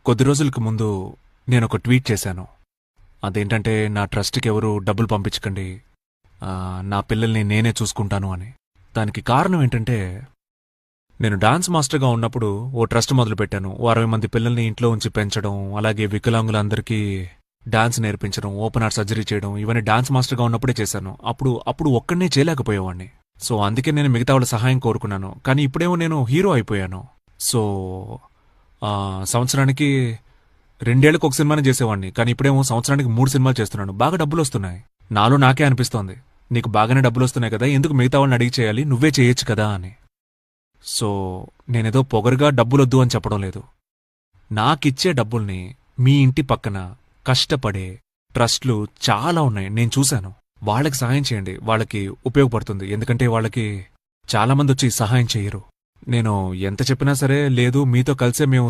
కొద్ది రోజులకు ముందు నేనొక ట్వీట్ చేశాను. అదేంటంటే నా ట్రస్ట్కి ఎవరు డబ్బులు పంపించకండి, నా పిల్లల్ని నేనే చూసుకుంటాను అని. దానికి కారణం ఏంటంటే నేను డాన్స్ మాస్టర్గా ఉన్నప్పుడు ఓ ట్రస్ట్ మొదలుపెట్టాను. 60 మంది పిల్లల్ని ఇంట్లో ఉంచి పెంచడం, అలాగే వికలాంగులందరికీ డాన్స్ నేర్పించడం, ఓపెన్ హార్ట్ సర్జరీ చేయడం, ఇవన్నీ డాన్స్ మాస్టర్గా ఉన్నప్పుడే చేశాను. అప్పుడు ఒక్కడనే చేయలేకపోయేవాడిని. సో అందుకే నేను మిగతా వాళ్ళ సహాయం కోరుకున్నాను. కానీ ఇప్పుడేమో నేను హీరో అయిపోయాను. సో సంవత్సరానికి 2 ఏళ్లకు ఒక సినిమానే చేసేవాడిని. కానీ ఇప్పుడేమో సంవత్సరానికి 3 సినిమాలు చేస్తున్నాను. బాగా డబ్బులు వస్తున్నాయి. నాలో నాకే అనిపిస్తోంది, నీకు బాగానే డబ్బులు వస్తున్నాయి కదా, ఎందుకు మిగతా వాళ్ళని అడిగి చేయాలి, నువ్వే చేయొచ్చు కదా అని. సో నేనేదో పొగరుగా డబ్బులొద్దు అని చెప్పడం లేదు. నాకిచ్చే డబ్బుల్ని మీ ఇంటి పక్కన కష్టపడే ట్రస్ట్లు చాలా ఉన్నాయి, నేను చూశాను. వాళ్ళకి సహాయం చేయండి, వాళ్ళకి ఉపయోగపడుతుంది. ఎందుకంటే వాళ్ళకి చాలా మంది వచ్చి సహాయం చేయరు. నేను ఎంత చెప్పినా సరే, లేదు మీతో కలిసే మేము